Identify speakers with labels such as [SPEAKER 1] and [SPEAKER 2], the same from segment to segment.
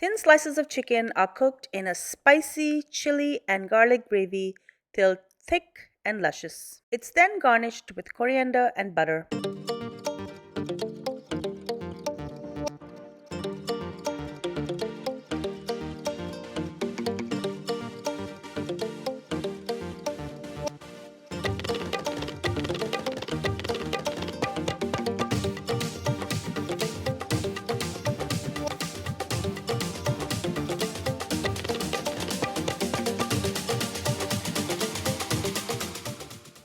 [SPEAKER 1] Thin slices of chicken are cooked in a spicy chili and garlic gravy till thick and luscious. It's then garnished with coriander and butter.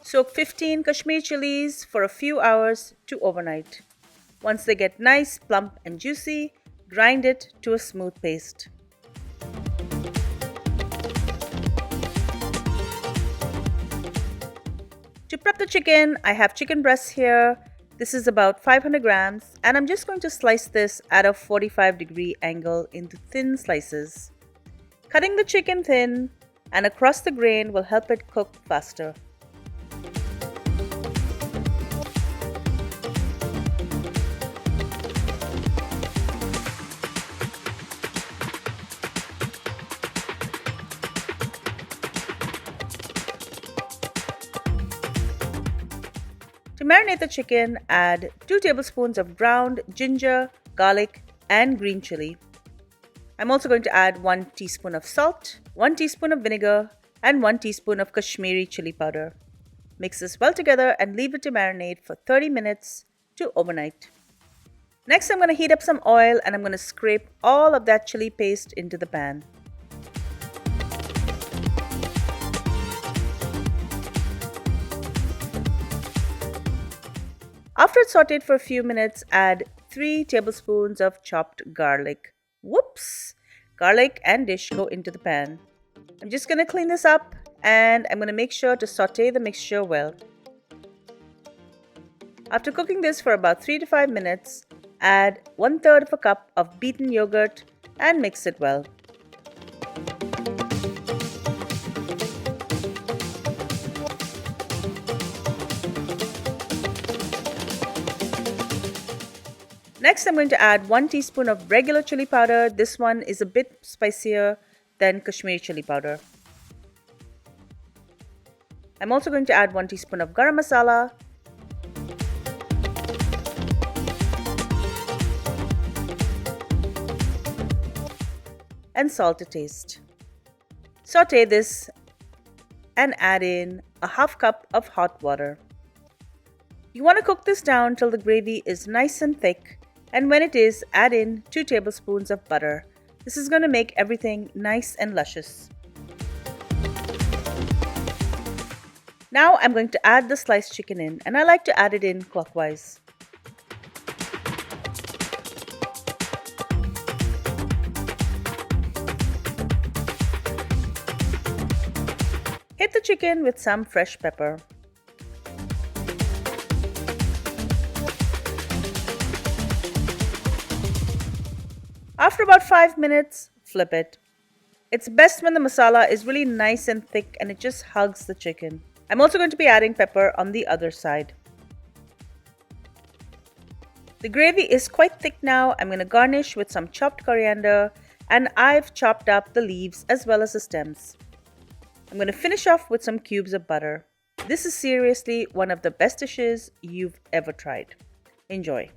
[SPEAKER 1] Soak 15 Kashmiri chilies for a few hours to overnight. Once they get nice, plump and juicy, grind it to a smooth paste. To prep the chicken, I have chicken breasts here. This is about 500 grams and I'm just going to slice this at a 45-degree angle into thin slices. Cutting the chicken thin and across the grain will help it cook faster. To marinate the chicken, add 2 tablespoons of ground ginger, garlic, and green chili. I'm also going to add 1 teaspoon of salt, 1 teaspoon of vinegar, and 1 teaspoon of Kashmiri chili powder. Mix this well together and leave it to marinate for 30 minutes to overnight. Next, I'm going to heat up some oil and I'm going to scrape all of that chili paste into the pan. After it's sauteed for a few minutes, add 3 tablespoons of chopped garlic. Whoops! Garlic and dish go into the pan. I'm just going to clean this up and I'm going to make sure to saute the mixture well. After cooking this for about 3 to 5 minutes, add 1/3 of a cup of beaten yogurt and mix it well. Next, I'm going to add 1 teaspoon of regular chili powder. This one is a bit spicier than Kashmiri chili powder. I'm also going to add 1 teaspoon of garam masala, and salt to taste. Saute this and add in a half cup of hot water. You want to cook this down till the gravy is nice and thick, and when it is, add in 2 tablespoons of butter. This is going to make everything nice and luscious. Now I'm going to add the sliced chicken in, and I like to add it in clockwise. Hit the chicken with some fresh pepper. After about 5 minutes, flip it. It's best when the masala is really nice and thick and it just hugs the chicken. I'm also going to be adding pepper on the other side. The gravy is quite thick now. I'm going to garnish with some chopped coriander, and I've chopped up the leaves as well as the stems. I'm going to finish off with some cubes of butter. This is seriously one of the best dishes you've ever tried. Enjoy.